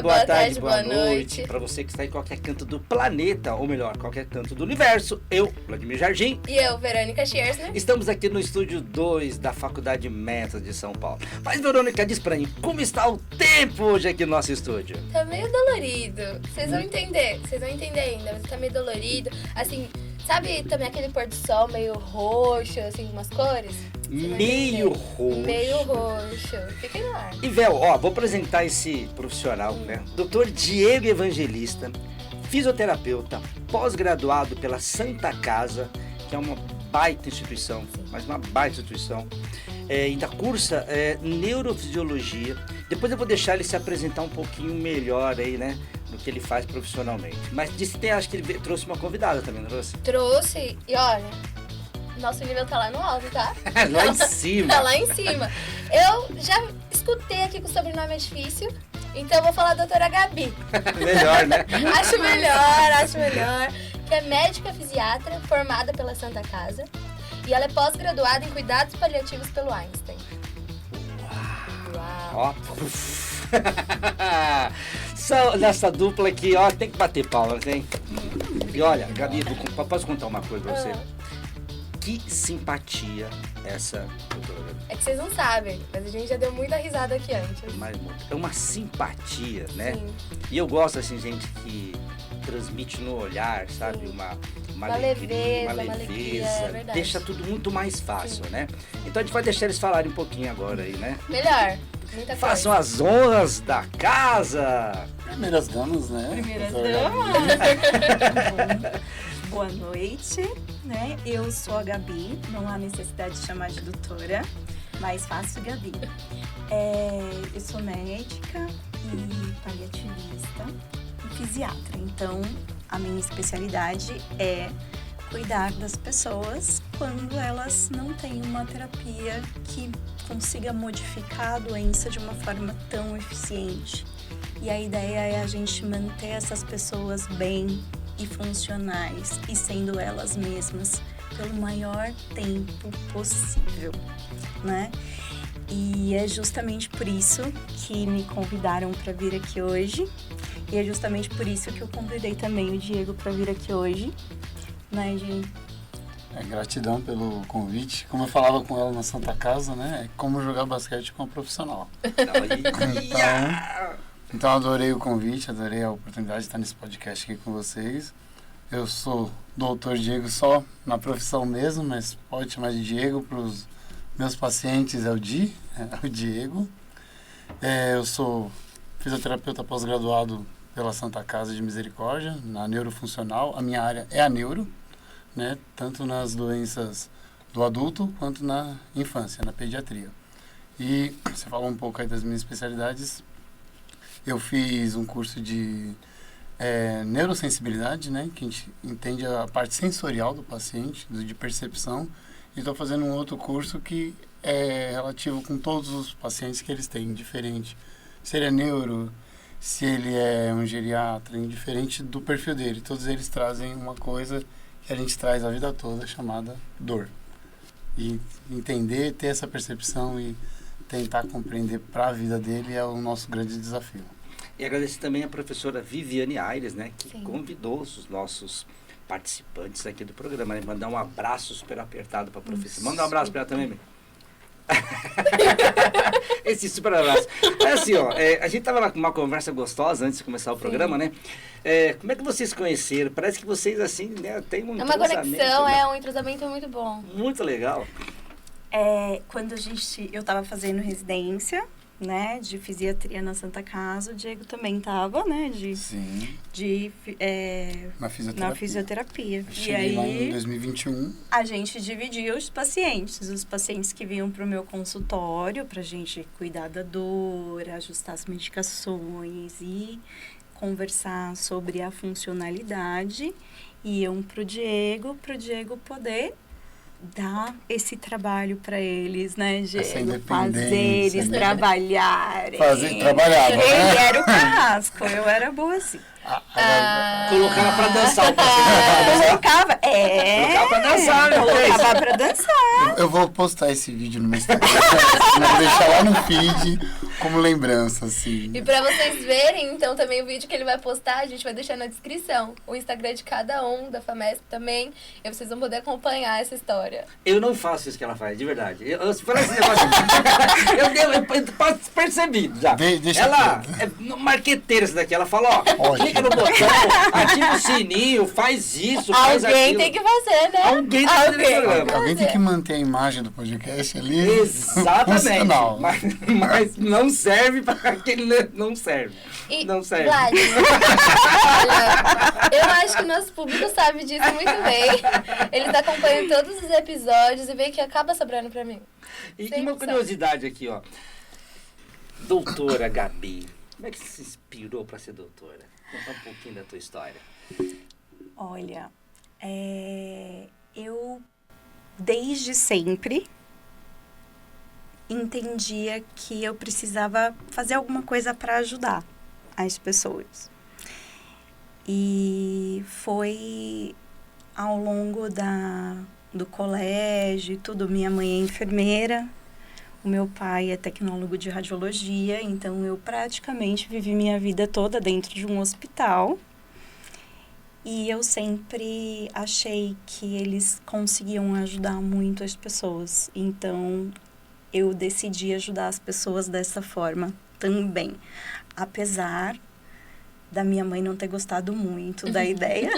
dia, boa tarde, boa noite. Para você que está em qualquer canto do planeta, ou melhor, qualquer canto do universo, eu, Vladimir Jardim. E eu, Verônica Schiersner. Estamos aqui no estúdio 2 da Faculdade Metro de São Paulo. Mas, Verônica, diz pra mim, como está o tempo hoje aqui no nosso estúdio? Tá meio dolorido. Vocês vão entender ainda, mas tá meio dolorido. Assim, sabe também aquele pôr do sol meio roxo, assim, umas cores? Meio roxo. Meio roxo. Fiquem no ar. E, Vel, vou apresentar esse profissional, né? Dr. Diego Evangelista, fisioterapeuta, pós-graduado pela Santa Casa, que é uma baita instituição, mas uma baita instituição. Ainda cursa neurofisiologia. Depois eu vou deixar ele se apresentar um pouquinho melhor aí, né? No que ele faz profissionalmente. Mas disse que acho que ele trouxe uma convidada também, não trouxe? Trouxe, e olha, nosso nível tá lá no alto, tá? Lá em cima. Tá lá em cima. Eu já escutei aqui que o sobrenome é difícil, então eu vou falar da doutora Gabi. Melhor, né? Acho melhor. Que é médica fisiatra formada pela Santa Casa. E ela é pós-graduada em cuidados paliativos pelo Einstein. Uau! Só nessa dupla aqui, tem que bater palmas, hein? E olha, Gabi, posso contar uma coisa pra você? Que simpatia essa doutora. É que vocês não sabem, mas a gente já deu muita risada aqui antes. Mas é uma simpatia, né? Sim. E eu gosto, assim, gente que transmite no olhar, sabe? Uma alegria, uma leveza. É deixa tudo muito mais fácil, né? Então a gente vai deixar eles falarem um pouquinho agora aí, né? Melhor. Muita Façam coisa. as honras da casa. Primeiras damas, né? Primeiras damas. Boa noite, né? Eu sou a Gabi, não há necessidade de chamar de doutora, mais fácil Gabi. Eu sou médica e paliativista e fisiatra, então a minha especialidade é cuidar das pessoas quando elas não têm uma terapia que consiga modificar a doença de uma forma tão eficiente. E a ideia é a gente manter essas pessoas bem e funcionais e sendo elas mesmas pelo maior tempo possível, né? E é justamente por isso que me convidaram para vir aqui hoje. E é justamente por isso que eu convidei também o Diego para vir aqui hoje, né, gente? Gratidão pelo convite. Como eu falava com ela na Santa Casa, né? É como jogar basquete com uma profissional. Então adorei o convite, adorei a oportunidade de estar nesse podcast aqui com vocês. Eu sou doutor Diego só na profissão mesmo, mas pode chamar de Diego para os meus pacientes, é o Diego. Eu sou fisioterapeuta pós-graduado pela Santa Casa de Misericórdia, na neurofuncional. A minha área é a neuro, né? Tanto nas doenças do adulto quanto na infância, na pediatria. E você falou um pouco aí das minhas especialidades. Eu fiz um curso de neurosensibilidade, né? Que a gente entende a parte sensorial do paciente, de percepção. E estou fazendo um outro curso que é relativo com todos os pacientes que eles têm, indiferente se ele é neuro, se ele é um geriatra, indiferente do perfil dele. Todos eles trazem uma coisa que a gente traz a vida toda, chamada dor. E entender, ter essa percepção e tentar compreender para a vida dele é o nosso grande desafio. E agradecer também a professora Viviane Aires, né, que Sim. convidou os nossos participantes aqui do programa, né? Mandar um abraço super apertado para a professora. Manda um abraço para ela também, meu. Esse super abraço. É assim, a gente tava numa conversa gostosa antes de começar o programa, né? Como é que vocês se conheceram? Parece que vocês, assim, né, tem um É uma conexão, um entrosamento muito bom. Muito legal. Quando eu estava fazendo residência, né, de fisiatria na Santa Casa, o Diego também estava, né, Sim. na fisioterapia. Eu cheguei lá em 2021. A gente dividia os pacientes que vinham para o meu consultório, para a gente cuidar da dor, ajustar as medicações e conversar sobre a funcionalidade, iam para o Diego poder dar esse trabalho para eles, né, Diego? Fazer eles trabalharem. Trabalhava, né? Ele era o carrasco, eu era boa assim. Colocava pra dançar o paciente. Colocava pra dançar, colocava pra dançar. Eu vou postar esse vídeo no meu Instagram, vou deixar lá no feed como lembrança, assim. E pra vocês verem, então, também o vídeo que ele vai postar, a gente vai deixar na descrição. O Instagram de cada um, da FAMESP também. E vocês vão poder acompanhar essa história. Eu não faço isso que ela faz, de verdade. Se for esse negócio, eu posso perceber já. Deixa Ela quieto. é marqueteira essa daqui. Ela fala, ó, Ótimo. clica no botão, ativa o sininho, faz isso, faz Alguém aquilo. tem que fazer, né? Alguém tem que fazer o programa. Alguém tem que manter a imagem do podcast ali. Exatamente. funcional. Mas não serve para aquele. Não serve. E, Não serve. Vlad, olha, eu acho que o nosso público sabe disso muito bem. Eles acompanham todos os episódios e veem que acaba sobrando pra mim. E Sempre uma sabe. curiosidade aqui, ó. Doutora Gabi, como é que você se inspirou para ser doutora? Conta um pouquinho da tua história. Olha, eu desde sempre entendia que eu precisava fazer alguma coisa para ajudar as pessoas. E foi ao longo do colégio e tudo. Minha mãe é enfermeira, o meu pai é tecnólogo de radiologia, então eu praticamente vivi minha vida toda dentro de um hospital. E eu sempre achei que eles conseguiam ajudar muito as pessoas. Então, eu decidi ajudar as pessoas dessa forma também. Apesar da minha mãe não ter gostado muito da ideia.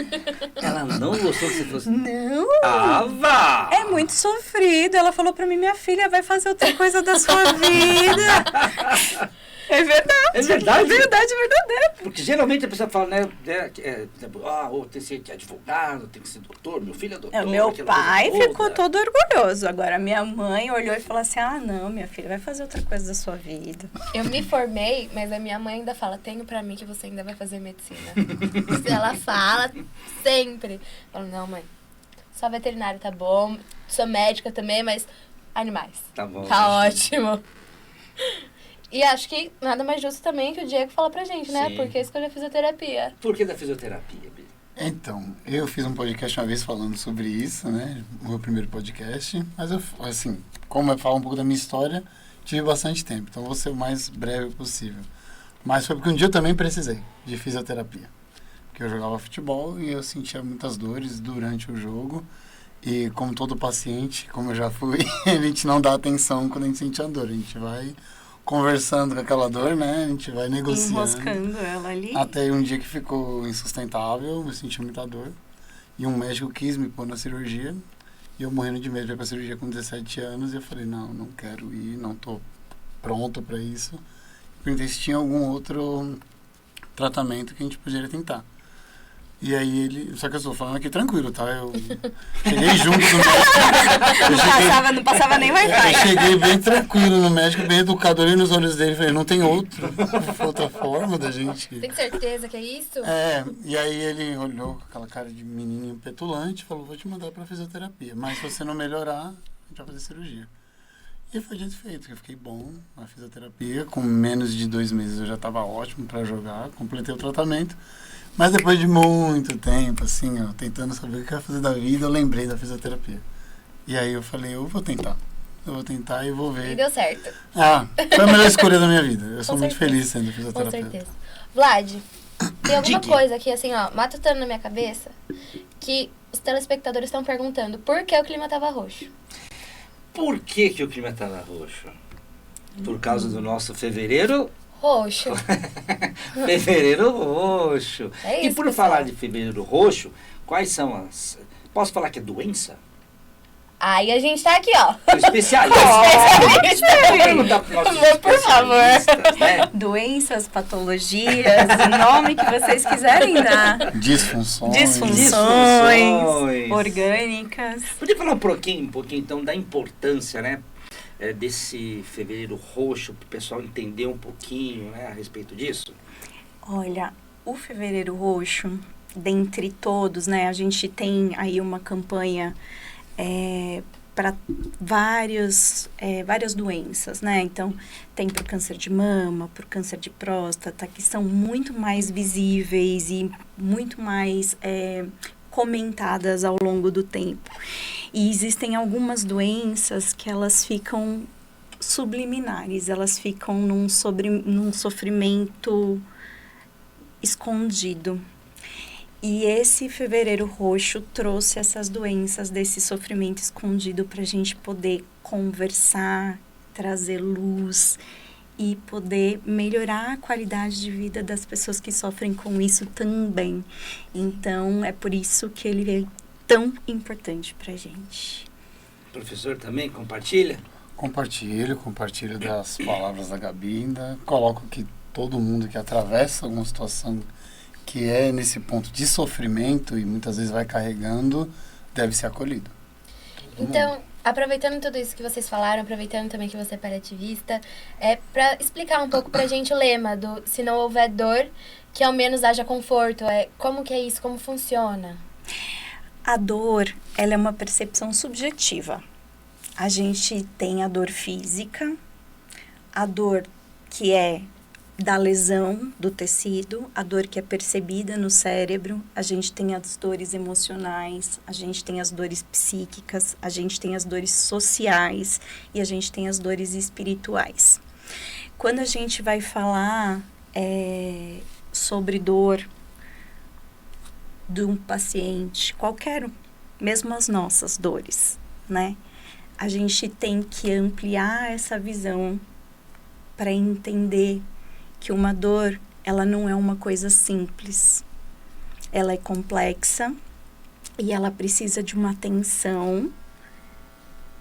Ela não gostou que você fosse. Não! Ah, vá! É muito sofrido. Ela falou pra mim, minha filha vai fazer outra coisa da sua vida. É verdade. É verdade? Verdade verdadeira. Porque geralmente a pessoa fala, né? Ou tem que ser advogado, tem que ser doutor, meu filho é doutor. Meu aquela pai coisa ficou toda. todo orgulhoso. Agora, minha mãe olhou e falou assim, não, minha filha, vai fazer outra coisa da sua vida. Eu me formei, mas a minha mãe ainda fala, tenho pra mim que você ainda vai fazer medicina. Isso ela fala sempre. Eu falo, não, mãe, só veterinária tá bom, sou médica também, mas animais. Tá bom. Tá ótimo. E acho que nada mais justo também que o Diego fala pra gente, né? Sim. Porque escolheu fisioterapia. Por que da fisioterapia, Bi? Então, eu fiz um podcast uma vez falando sobre isso, né? O meu primeiro podcast. Mas eu, assim, como eu falo um pouco da minha história, tive bastante tempo. Então, vou ser o mais breve possível. Mas foi porque um dia eu também precisei de fisioterapia. Porque eu jogava futebol e eu sentia muitas dores durante o jogo. E como todo paciente, como eu já fui, a gente não dá atenção quando a gente sente a dor. A gente vai conversando com aquela dor, né? A gente vai negociando. Enroscando ela ali. Até um dia que ficou insustentável, eu senti muita dor. E um médico quis me pôr na cirurgia. E eu morrendo de medo de ir pra cirurgia com 17 anos. E eu falei, não quero ir, não tô pronto para isso. Perguntei se tinha algum outro tratamento que a gente poderia tentar. E aí ele... Só que eu estou falando aqui tranquilo, tá? Eu cheguei junto no médico. Não passava nem Eu Wi-Fi. cheguei bem tranquilo no médico, bem educado, olhei nos olhos dele e falei, não tem outra forma da gente... Tem certeza que é isso? E aí ele olhou com aquela cara de menininho petulante e falou, vou te mandar pra fisioterapia, mas se você não melhorar, a gente vai fazer cirurgia. E foi dito e feito, eu fiquei bom na fisioterapia, com menos de 2 meses eu já estava ótimo para jogar, completei o tratamento, mas depois de muito tempo, assim, ó, tentando saber o que eu ia fazer da vida, eu lembrei da fisioterapia. E aí eu falei, eu vou tentar e vou ver. E deu certo. Foi a melhor escolha da minha vida, eu sou Com muito certeza. feliz sendo Com fisioterapeuta. certeza. Vlad, tem alguma Diga. coisa aqui, assim, ó, matutando na minha cabeça, que os telespectadores estão perguntando por que o clima tava roxo. Por que o clima estava roxo? Por causa do nosso fevereiro? Roxo. Fevereiro roxo. É E isso, por pessoal. falar de fevereiro roxo, quais são as... Posso falar que é doença? Aí a gente tá aqui, ó. Sou especialista. Vou perguntar para nossos Por favor. especialistas, né? Doenças, patologias, o nome que vocês quiserem dar. Disfunções. Disfunções. Orgânicas. Podia falar um pouquinho então da importância, né, desse fevereiro roxo, para o pessoal entender um pouquinho, né, a respeito disso? Olha, o Fevereiro Roxo, dentre todos, né, a gente tem aí uma campanha para várias doenças, né? Então, tem para o câncer de mama, para o câncer de próstata, que são muito mais visíveis e muito mais comentadas ao longo do tempo. E existem algumas doenças que elas ficam subliminares, elas ficam num sofrimento escondido. E esse Fevereiro Roxo trouxe essas doenças desse sofrimento escondido para a gente poder conversar, trazer luz e poder melhorar a qualidade de vida das pessoas que sofrem com isso também. Então, é por isso que ele é tão importante para a gente. O professor também compartilha? Compartilho das palavras da Gabi, ainda coloco que todo mundo que atravessa alguma situação que é nesse ponto de sofrimento e muitas vezes vai carregando, deve ser acolhido. Então, aproveitando tudo isso que vocês falaram, aproveitando também que você é paliativista, para explicar um pouco pra gente o lema do se não houver dor, que ao menos haja conforto. Como que é isso? Como funciona? A dor, ela é uma percepção subjetiva. A gente tem a dor física, a dor que é da lesão do tecido, a dor que é percebida no cérebro, a gente tem as dores emocionais, a gente tem as dores psíquicas, a gente tem as dores sociais e a gente tem as dores espirituais. Quando a gente vai falar sobre dor de um paciente, qualquer, mesmo as nossas dores, né? A gente tem que ampliar essa visão para entender que uma dor, ela não é uma coisa simples. Ela é complexa e ela precisa de uma atenção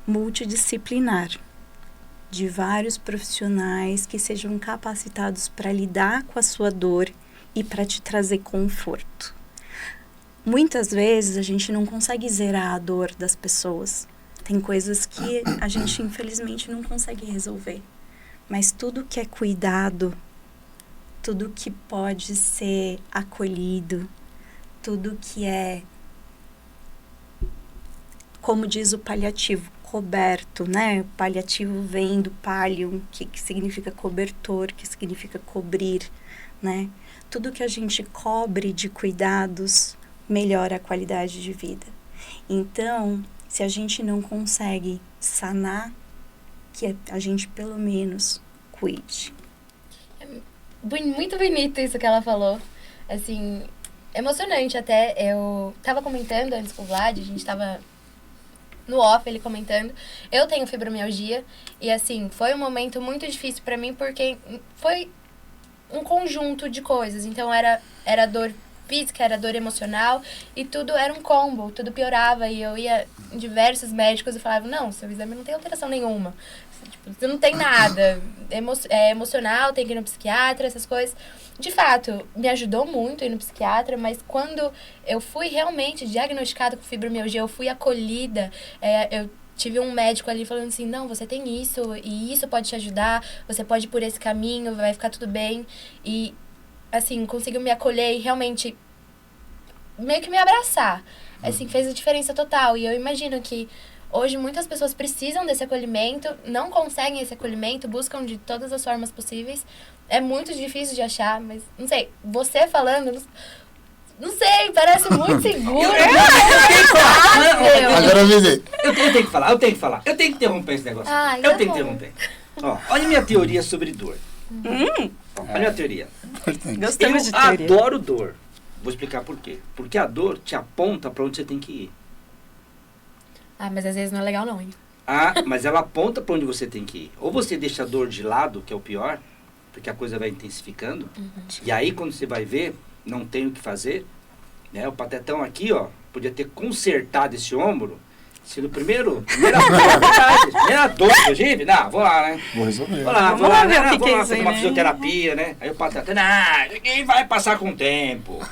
multidisciplinar, de vários profissionais que sejam capacitados para lidar com a sua dor e para te trazer conforto. Muitas vezes a gente não consegue zerar a dor das pessoas. Tem coisas que a gente infelizmente não consegue resolver. Mas tudo que é cuidado, tudo que pode ser acolhido, tudo que é, como diz o paliativo, coberto, né? O paliativo vem do pallium, que significa cobertor, que significa cobrir, né? Tudo que a gente cobre de cuidados melhora a qualidade de vida. Então, se a gente não consegue sanar, que a gente pelo menos cuide. Muito bonito isso que ela falou. Assim, emocionante até. Eu tava comentando antes com o Vlad, a gente tava no off, ele comentando. Eu tenho fibromialgia e, assim, foi um momento muito difícil pra mim porque foi um conjunto de coisas. Então, era dor física, era dor emocional e tudo era um combo, tudo piorava. E eu ia em diversos médicos e falava, não, seu exame não tem alteração nenhuma. Tipo, você não tem nada. É emocional, tem que ir no psiquiatra, essas coisas. De fato, me ajudou muito ir no psiquiatra, mas quando eu fui realmente diagnosticada com fibromialgia, eu fui acolhida, eu tive um médico ali falando assim, não, você tem isso, e isso pode te ajudar, você pode ir por esse caminho, vai ficar tudo bem. E, assim, conseguiu me acolher e realmente meio que me abraçar. Assim, fez a diferença total. E eu imagino que hoje muitas pessoas precisam desse acolhimento, não conseguem esse acolhimento, buscam de todas as formas possíveis. É muito difícil de achar, mas não sei, você falando, não sei, parece muito seguro. Agora me dê. Eu tenho que falar. Eu tenho que interromper esse negócio. Eu tenho que interromper. Ó, olha a minha teoria sobre dor. Olha a minha teoria. Gostamos de Eu teoria. adoro dor. Vou explicar por quê. Porque a dor te aponta para onde você tem que ir. Mas às vezes não é legal não, hein? Mas ela aponta para onde você tem que ir. Ou você deixa a dor de lado, que é o pior, porque a coisa vai intensificando. E aí, quando você vai ver, não tem o que fazer, né? O Patetão aqui, ó, podia ter consertado esse ombro se no primeira dor que eu tive. Não, vou lá, né? Vou resolver. Vou lá, Vamos lá ver né? o que Vou que é lá isso fazer aí, uma né? fisioterapia, né? Aí o Patetão, ninguém vai passar com o tempo.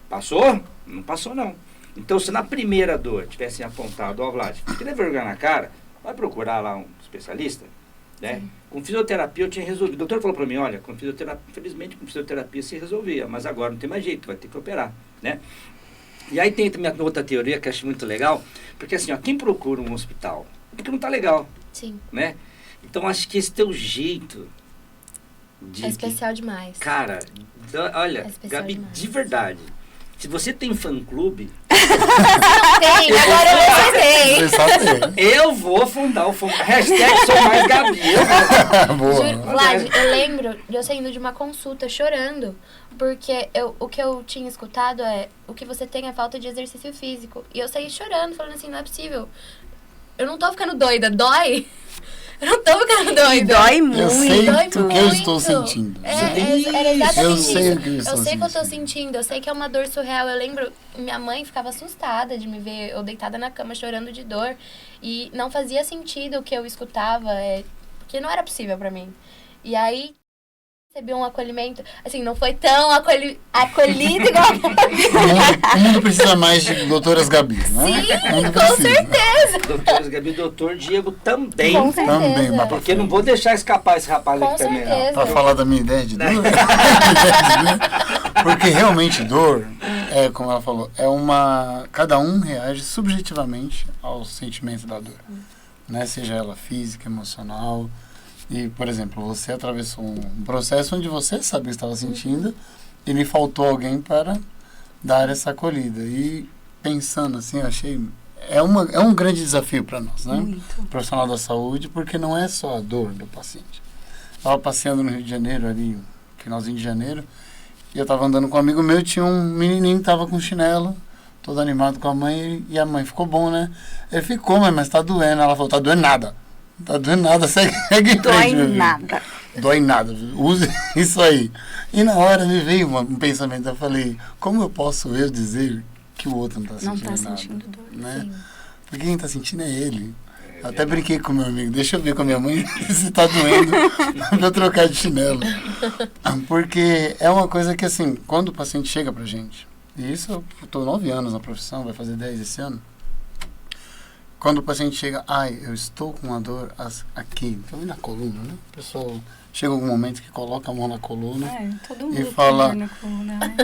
Passou? Não passou, não. Então, se na primeira dor tivessem apontado, ó, Vlad, queria vergonha na cara, vai procurar lá um especialista, né? Com fisioterapia eu tinha resolvido. O doutor falou pra mim, olha, com fisioterapia, infelizmente com fisioterapia se resolvia, mas agora não tem mais jeito, vai ter que operar, né? E aí tem também outra teoria que eu acho muito legal, porque assim, ó, quem procura um hospital, é porque não tá legal, Sim. né? Então, acho que esse teu jeito de... É especial demais. Cara, olha, É especial Gabi, demais. de verdade, se você tem fã-clube, Tem, agora você tem. Você só tem. Eu vou fundar o hashtag sou mais Gabi. Eu vou. Boa. Juro, Vlad, eu lembro de eu saindo de uma consulta chorando, porque o que eu tinha escutado é o que você tem é falta de exercício físico. E eu saí chorando, falando assim, não é possível. Eu não tô ficando doida, dói. Eu não tô ficando E doida. dói muito. Eu sei Dói o que eu muito. estou sentindo. Era exatamente Eu sei isso. o que eu estou Eu sei que eu tô sentindo. sentindo, eu sei que é uma dor surreal. Eu lembro, minha mãe ficava assustada de me ver eu deitada na cama chorando de dor. E não fazia sentido o que eu escutava, porque não era possível pra mim. E aí, recebi um acolhimento, assim, não foi tão acolhido igual O mundo precisa mais de doutoras Gabi, né? Sim, O mundo com precisa. certeza. Doutor Gabi, doutor Diego também. Com certeza. Também, mas Porque eu não vou deixar escapar esse rapaz Com aqui também, não. certeza. Pra falar da minha ideia de dor. Porque realmente dor, como ela falou, é uma. Cada um reage subjetivamente ao sentimento da dor. Né? Seja ela física, emocional. E, por exemplo, você atravessou um processo onde você sabia o que estava sentindo e lhe faltou alguém para dar essa acolhida. E pensando assim, eu achei. É um grande desafio para nós, né? Muito. Profissional da saúde, porque não é só a dor do paciente. Estava passeando no Rio de Janeiro, ali, finalzinho de janeiro, e eu estava andando com um amigo meu, tinha um menininho que estava com chinelo, todo animado com a mãe, e a mãe ficou bom, né? Ele ficou, mas tá doendo. Ela falou, tá doendo nada. Tá doendo nada, segue em Dói frente, meu filho. nada. Dói nada, use isso aí. E na hora me veio um pensamento, eu falei, como eu posso eu dizer que o outro não tá Não sentindo tá nada? sentindo dor. Né? Sim. Porque quem tá sentindo é ele. Até brinquei com meu amigo, deixa eu ver com a minha mãe se tá doendo pra eu trocar de chinelo. Porque é uma coisa que, assim, quando o paciente chega pra gente, e isso eu tô 9 anos na profissão, vai fazer 10 esse ano. Quando o paciente chega, eu estou com uma dor aqui, também na coluna, né? O pessoal chega algum momento que coloca a mão na coluna. Todo mundo E fala- tem dor na coluna, né?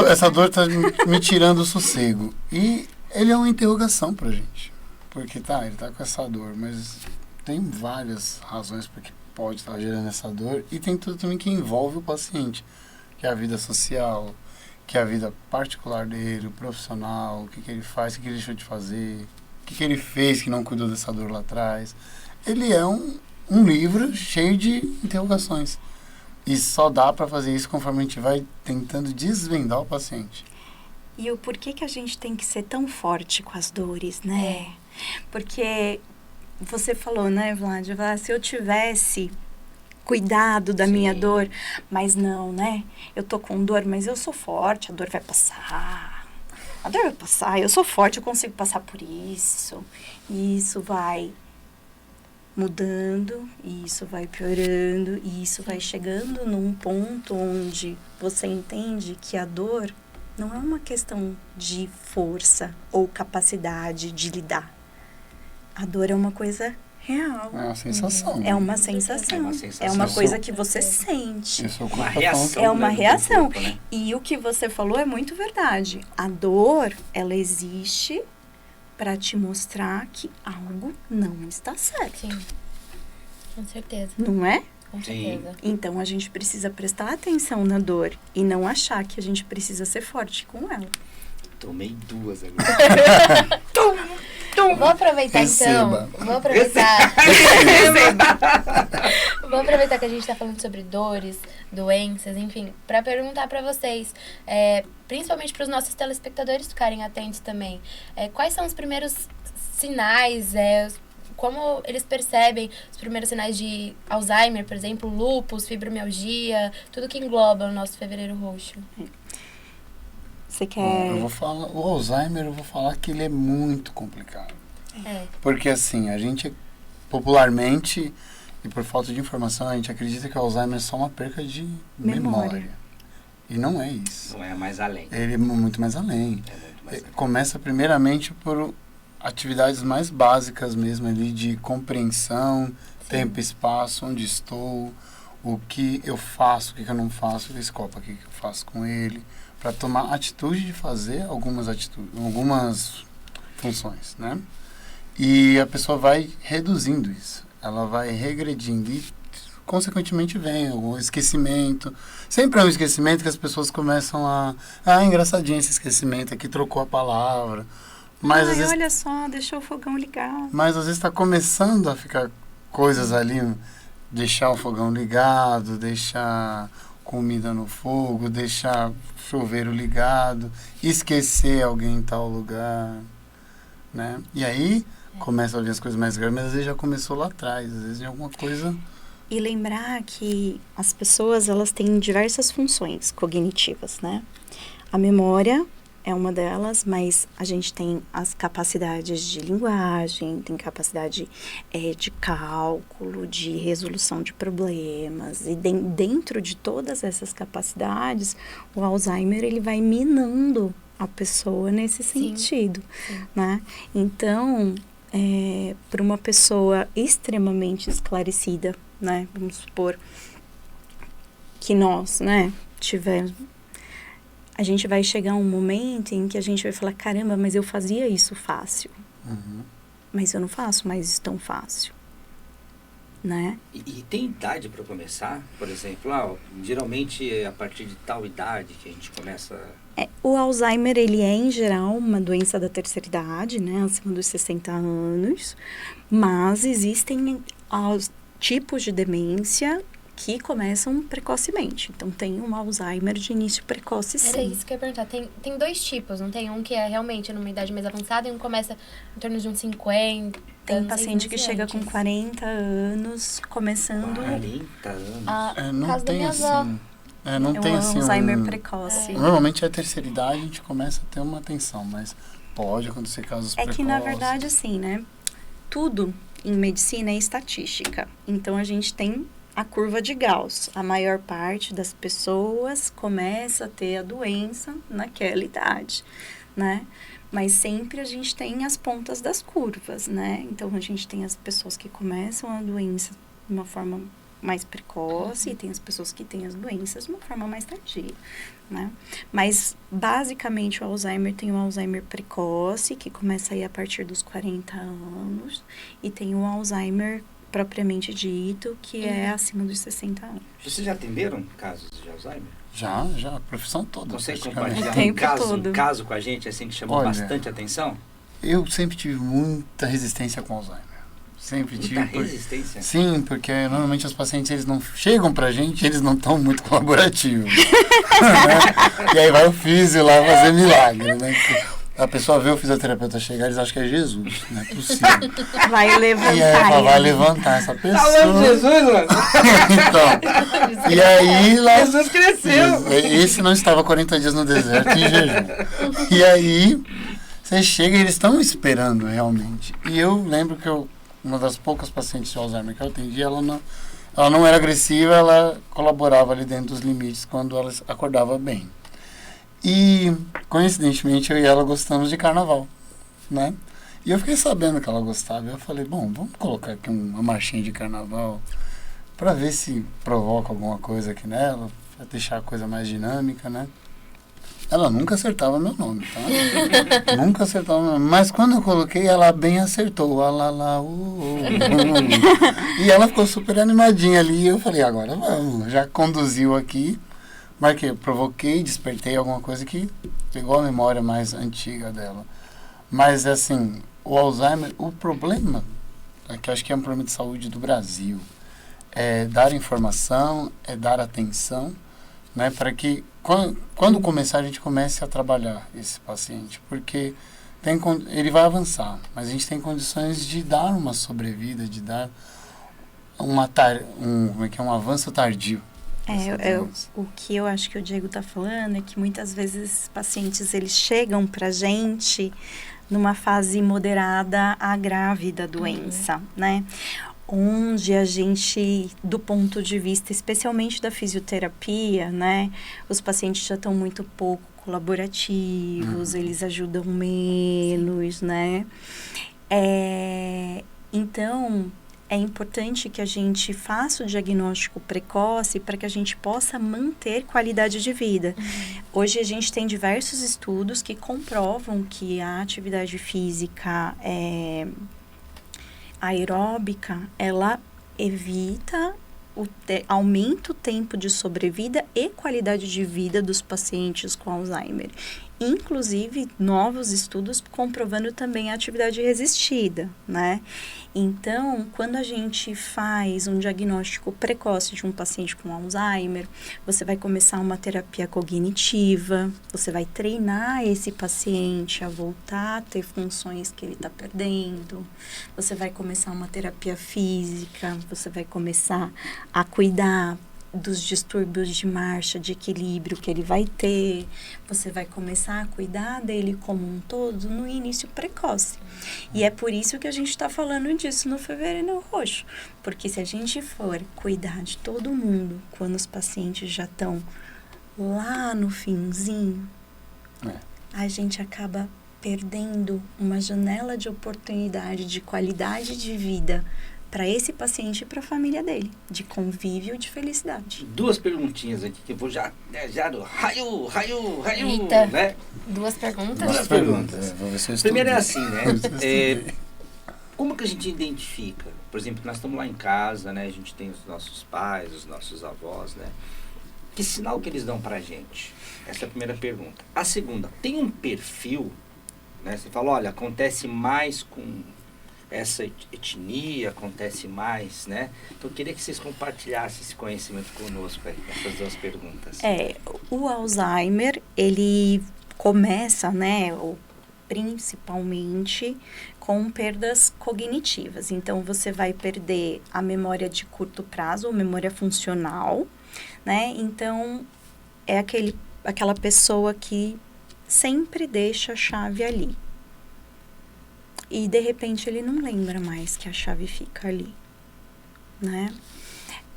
Essa dor tá me tirando o sossego. E ele é uma interrogação pra gente. Porque ele tá com essa dor, mas tem várias razões para que pode estar gerando essa dor. E tem tudo também que envolve o paciente. Que é a vida social, que é a vida particular dele, o profissional, o que ele faz, o que ele deixou de fazer, o que ele fez que não cuidou dessa dor lá atrás. Ele é um livro cheio de interrogações. E só dá para fazer isso conforme a gente vai tentando desvendar o paciente. E o porquê que a gente tem que ser tão forte com as dores, né? Porque você falou, né, Vlad? Se eu tivesse cuidado da minha dor, mas não, né? Eu tô com dor, mas eu sou forte, a dor vai passar. A dor vai passar, eu sou forte, eu consigo passar por isso. E isso vai mudando, e isso vai piorando, e isso vai chegando num ponto onde você entende que a dor não é uma questão de força ou capacidade de lidar. A dor é uma coisa real. É uma sensação. É uma sensação. É uma sensação. É uma coisa que você sente. Isso é o Uma corpo tá reação. falando. É uma né, do reação. corpo, né? E o que você falou é muito verdade. A dor, ela existe para te mostrar que algo não está certo. Sim. Com certeza. Não é? Com Sim. certeza. Então a gente precisa prestar atenção na dor e não achar que a gente precisa ser forte com ela. Tomei 2 agora. Vou aproveitar Receba. então. Vou aproveitar. Vou aproveitar que a gente tá falando sobre dores, doenças, enfim, pra perguntar pra vocês, principalmente pros nossos telespectadores ficarem atentos também, quais são os primeiros sinais, como eles percebem os primeiros sinais de Alzheimer, por exemplo, lúpus, fibromialgia, tudo que engloba o nosso Fevereiro Roxo. Você Bom, quer... eu vou falar, o Alzheimer, eu vou falar que ele é muito complicado. É. Porque assim, a gente popularmente e por falta de informação, a gente acredita que o Alzheimer é só uma perca de memória. E não é isso. Não é mais além. Ele é muito mais além. É muito mais além. Começa primeiramente por atividades mais básicas mesmo ali de compreensão, tempo e espaço, onde estou, o que eu faço, o que eu não faço, esse copo aqui que eu faço com ele, para tomar atitude de fazer algumas funções, né? E a pessoa vai reduzindo isso, ela vai regredindo e consequentemente vem o esquecimento. Sempre é um esquecimento que as pessoas começam a... Ah, engraçadinho esse esquecimento aqui, trocou a palavra. Mas às vezes, olha só, deixou o fogão ligado. mas às vezes está começando a ficar coisas ali, deixar o fogão ligado, deixar comida no fogo, deixar chuveiro ligado, esquecer alguém em tal lugar, né? E aí começa a vir as coisas mais graves, mas às vezes já começou lá atrás, às vezes em alguma coisa... E lembrar que as pessoas, elas têm diversas funções cognitivas, né? A memória é uma delas, mas a gente tem as capacidades de linguagem, tem capacidade de cálculo, de resolução de problemas. E dentro de todas essas capacidades, o Alzheimer, ele vai minando a pessoa nesse sentido, né? Então, para uma pessoa extremamente esclarecida, né? Vamos supor que nós, né, tivemos... A gente vai chegar um momento em que a gente vai falar, caramba, mas eu fazia isso fácil. Uhum. Mas eu não faço mais isso tão fácil, né? E tem idade para começar? Por exemplo, geralmente é a partir de tal idade que a gente começa... O Alzheimer, ele é, em geral, uma doença da terceira idade, né? Acima dos 60 anos. Mas existem os tipos de demência que começam precocemente. Então, tem um Alzheimer de início precoce, sim. Era isso que eu ia perguntar. Tem dois tipos, não tem? Um que é realmente numa idade mais avançada e um começa em torno de uns 50. Tem paciente que chega com 40 anos, começando... 40 anos? Não caso da tem minha avó. assim... não tem assim Alzheimer precoce. Normalmente a terceira idade a gente começa a ter uma atenção, mas pode acontecer casos precoces. Que, na verdade, assim, né? Tudo em medicina é estatística. Então, a gente tem a curva de Gauss. A maior parte das pessoas começa a ter a doença naquela idade, né? Mas sempre a gente tem as pontas das curvas, né? Então, a gente tem as pessoas que começam a doença de uma forma mais precoce e tem as pessoas que têm as doenças de uma forma mais tardia, né? Mas, basicamente, o Alzheimer tem o Alzheimer precoce, que começa aí a partir dos 40 anos, e tem o Alzheimer propriamente dito, que é acima dos 60 anos. Vocês já atenderam casos de Alzheimer? Já, a profissão toda. Consegue praticamente. compartilhar um caso com a gente, assim, que chamou bastante atenção? Eu sempre tive muita resistência com Alzheimer. Sempre tive. Muita resistência? Sim, porque normalmente os pacientes, eles não chegam pra gente, eles não estão muito colaborativos. Né? E aí vai o físio lá fazer milagre, né? A pessoa vê o fisioterapeuta chegar, eles acham que é Jesus, não é possível. Vai levantar. E aí vai levantar essa pessoa. Falando de Jesus, mano? Então, e aí lá... Jesus cresceu. Esse não estava 40 dias no deserto em jejum. E aí, você chega e eles estão esperando realmente. E eu lembro que uma das poucas pacientes de Alzheimer que eu atendi, ela não era agressiva, ela colaborava ali dentro dos limites quando ela acordava bem. E, coincidentemente, eu e ela gostamos de carnaval, né? E eu fiquei sabendo que ela gostava. Eu falei, bom, vamos colocar aqui uma marchinha de carnaval para ver se provoca alguma coisa aqui nela, para deixar a coisa mais dinâmica, né? Ela nunca acertava meu nome, tá? Nunca acertava meu nome. Mas quando eu coloquei, ela bem acertou. E ela ficou super animadinha ali. E eu falei, agora vamos. Já conduziu aqui. Marquei, provoquei, despertei alguma coisa que pegou a memória mais antiga dela. Mas, assim, o Alzheimer, o problema, que acho que é um problema de saúde do Brasil, é dar informação, é dar atenção, né, para que, quando começar, a gente comece a trabalhar esse paciente, porque ele vai avançar, mas a gente tem condições de dar uma sobrevida, de dar um avanço tardio. O que eu acho que o Diego está falando é que muitas vezes os pacientes, eles chegam pra gente numa fase moderada a grave da doença, né? Onde a gente, do ponto de vista especialmente da fisioterapia, né? Os pacientes já estão muito pouco colaborativos, eles ajudam menos, né? Então, é importante que a gente faça o diagnóstico precoce para que a gente possa manter qualidade de vida. Hoje a gente tem diversos estudos que comprovam que a atividade física aeróbica, ela evita aumenta o tempo de sobrevida e qualidade de vida dos pacientes com Alzheimer. Inclusive, novos estudos comprovando também a atividade resistida, né? Então, quando a gente faz um diagnóstico precoce de um paciente com Alzheimer, você vai começar uma terapia cognitiva, você vai treinar esse paciente a voltar a ter funções que ele está perdendo, você vai começar uma terapia física, você vai começar a cuidar dos distúrbios de marcha, de equilíbrio que ele vai ter, você vai começar a cuidar dele como um todo no início precoce. E é por isso que a gente está falando disso no Fevereiro Roxo, porque se a gente for cuidar de todo mundo quando os pacientes já estão lá no finzinho, a gente acaba perdendo uma janela de oportunidade de qualidade de vida para esse paciente e para a família dele, de convívio e de felicidade. 2 perguntinhas aqui que eu vou já do raio, Eita. né? 2 perguntas? 2 perguntas. Vou ver se eu Primeiro é estudei. assim, né? Como que a gente identifica? Por exemplo, nós estamos lá em casa, né? A gente tem os nossos pais, os nossos avós, né? Que sinal que eles dão pra gente? Essa é a primeira pergunta. A segunda, tem um perfil, né? Você fala, olha, acontece mais com essa etnia, acontece mais, né? Então eu queria que vocês compartilhassem esse conhecimento conosco aí, essas 2 perguntas. O Alzheimer, ele começa, né, principalmente com perdas cognitivas. Então, você vai perder a memória de curto prazo, ou memória funcional, né? Então, é aquela pessoa que sempre deixa a chave ali. E, de repente, ele não lembra mais que a chave fica ali, né?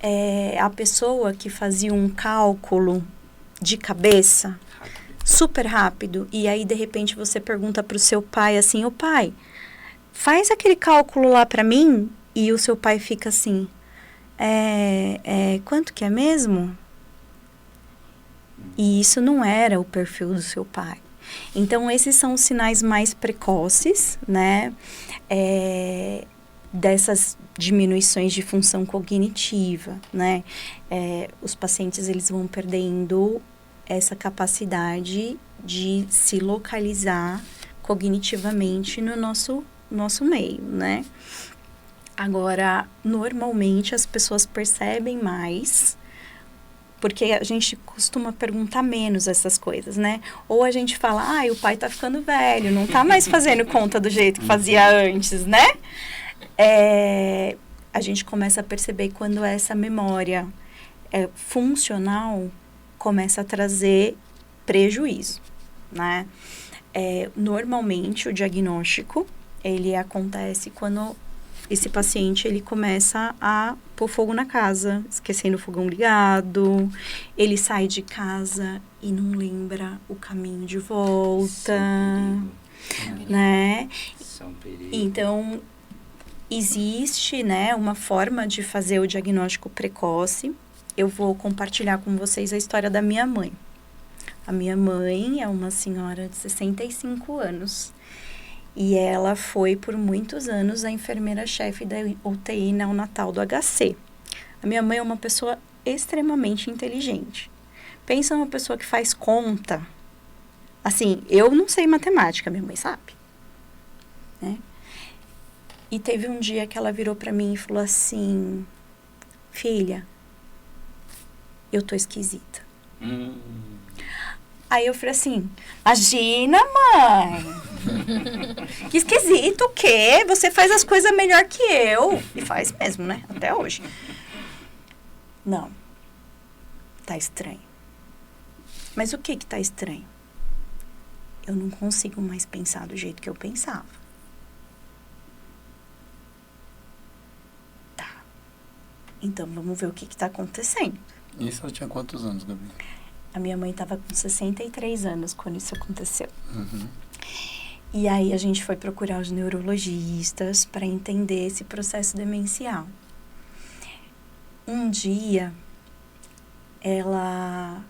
É a pessoa que fazia um cálculo de cabeça super rápido, e aí, de repente, você pergunta para o seu pai assim, ô pai, faz aquele cálculo lá para mim, e o seu pai fica assim, quanto que é mesmo? E isso não era o perfil do seu pai. Então, esses são os sinais mais precoces, né, dessas diminuições de função cognitiva, né. Os pacientes, eles vão perdendo essa capacidade de se localizar cognitivamente no nosso meio, né. Agora, normalmente, as pessoas percebem mais, porque a gente costuma perguntar menos essas coisas, né? Ou a gente fala, o pai tá ficando velho, não tá mais fazendo conta do jeito que fazia antes, né? A gente começa a perceber quando essa memória funcional começa a trazer prejuízo, né? Normalmente, o diagnóstico, ele acontece quando esse paciente, ele começa a pôr fogo na casa, esquecendo o fogão ligado, ele sai de casa e não lembra o caminho de volta, né? Então, existe, né, uma forma de fazer o diagnóstico precoce. Eu vou compartilhar com vocês a história da minha mãe. A minha mãe é uma senhora de 65 anos. E ela foi, por muitos anos, a enfermeira-chefe da UTI neonatal do HC. A minha mãe é uma pessoa extremamente inteligente. Pensa numa pessoa que faz conta. Assim, eu não sei matemática, minha mãe sabe, né? E teve um dia que ela virou para mim e falou assim, filha, eu tô esquisita. Aí eu falei assim, imagina, mãe, que esquisito o quê? Você faz as coisas melhor que eu. E faz mesmo, né? Até hoje. Não, tá estranho. Mas o que tá estranho? Eu não consigo mais pensar do jeito que eu pensava. Tá. Então, vamos ver o que tá acontecendo. Isso ela tinha quantos anos, Gabi? A minha mãe estava com 63 anos quando isso aconteceu. Uhum. E aí a gente foi procurar os neurologistas para entender esse processo demencial. Um dia, ela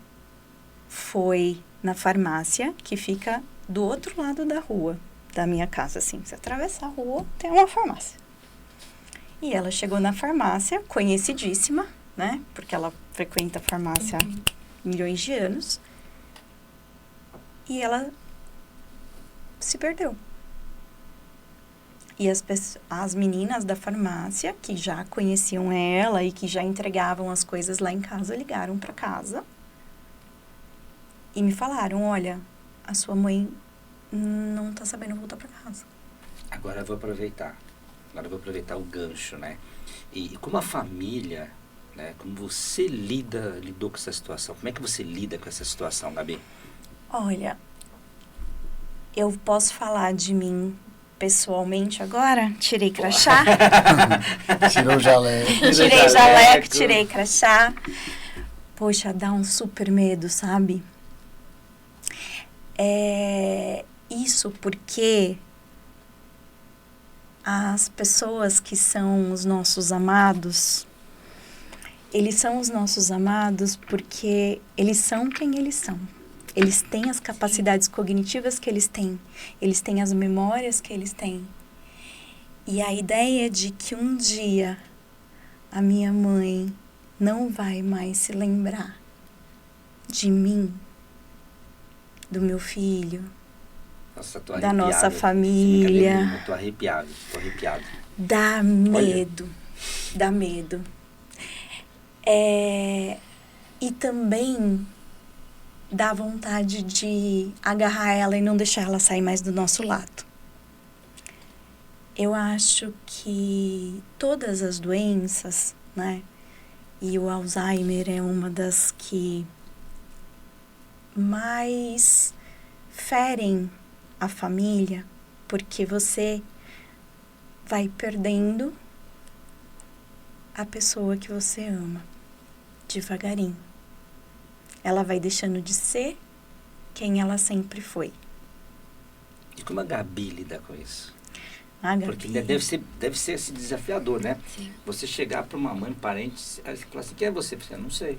foi na farmácia, que fica do outro lado da rua, da minha casa, assim. Você atravessa a rua, tem uma farmácia. E ela chegou na farmácia, conhecidíssima, né? Porque ela frequenta a farmácia há milhões de anos. E ela se perdeu. E as meninas da farmácia, que já conheciam ela e que já entregavam as coisas lá em casa, ligaram para casa e me falaram, olha, a sua mãe não tá sabendo voltar para casa. Agora eu vou aproveitar. Agora eu vou aproveitar o gancho, né? E como a família, né? Como você lidou com essa situação? Como é que você lida com essa situação, Gabi? Olha, eu posso falar de mim pessoalmente agora? Tirei crachá. Tirou o jaleco. Tirei jaleco, tirei crachá. Poxa, dá um super medo, sabe? Isso porque as pessoas que são os nossos amados, eles são os nossos amados porque eles são quem eles são. Eles têm as capacidades cognitivas que eles têm. Eles têm as memórias que eles têm. E a ideia de que um dia a minha mãe não vai mais se lembrar de mim, do meu filho, Nossa, tô da arrepiado. nossa família. Tô arrepiado. Dá medo. Dá medo. E também dá vontade de agarrar ela e não deixar ela sair mais do nosso lado. Eu acho que todas as doenças, né? E o Alzheimer é uma das que mais ferem a família, porque você vai perdendo a pessoa que você ama, devagarinho. Ela vai deixando de ser quem ela sempre foi. E como a Gabi lida com isso? A Gabi, Porque deve ser esse desafiador, né? Sim. Você chegar para uma mãe, parente, ela falar assim, quem é você? Eu não sei.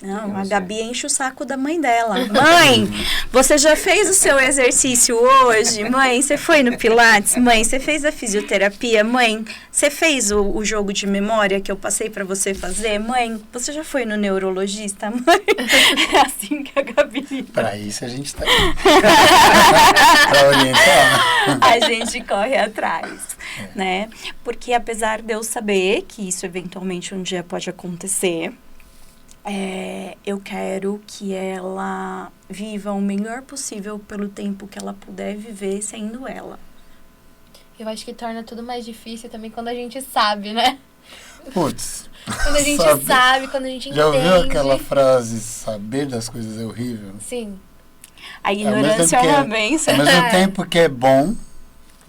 não, a Gabi enche o saco da mãe dela. Mãe, você já fez o seu exercício hoje? Mãe, você foi no Pilates? Mãe, você fez a fisioterapia? Mãe, você fez o jogo de memória que eu passei para você fazer? Mãe, você já foi no neurologista? Mãe, é assim que a Gabi lida. Para isso a gente tá aqui. Para orientar. A gente corre atrás, né? Porque apesar de eu saber que isso eventualmente um dia pode acontecer, eu quero que ela viva o melhor possível pelo tempo que ela puder viver sendo ela. Eu acho que torna tudo mais difícil também quando a gente sabe, né? Putz. Quando a gente sabe, quando a gente Já entende. ouviu aquela frase, saber das coisas é horrível? Sim. A ignorância é uma bênção. Ao mesmo tempo que é bom,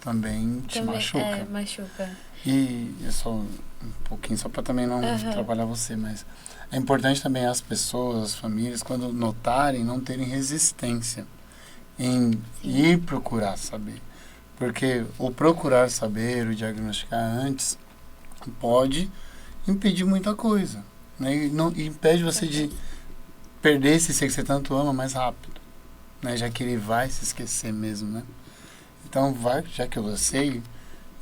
também te Também, machuca. machuca. E é só um pouquinho, só para também não atrapalhar você, mas é importante também as pessoas, as famílias, quando notarem, não terem resistência em ir procurar saber. Porque o procurar saber, o diagnosticar antes, pode impedir muita coisa, né? E impede você de perder esse ser que você tanto ama mais rápido, né? Já que ele vai se esquecer mesmo, né? Então, já que eu sei,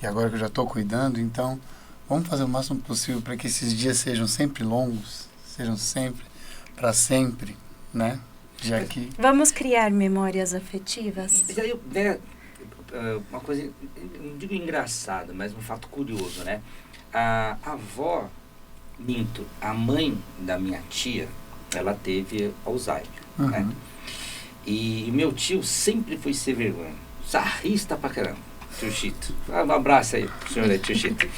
e agora que eu já estou cuidando, então, vamos fazer o máximo possível para que esses dias sejam sempre longos, sejam sempre, para sempre, né? Já que... Vamos criar memórias afetivas? Mas aí, né, uma coisa, não digo engraçada, mas um fato curioso, né? A avó, a mãe da minha tia, ela teve Alzheimer, né? E meu tio sempre foi sem vergonha, sarrista pra caramba, tio Chito. Um abraço aí pro senhor, tio Chito.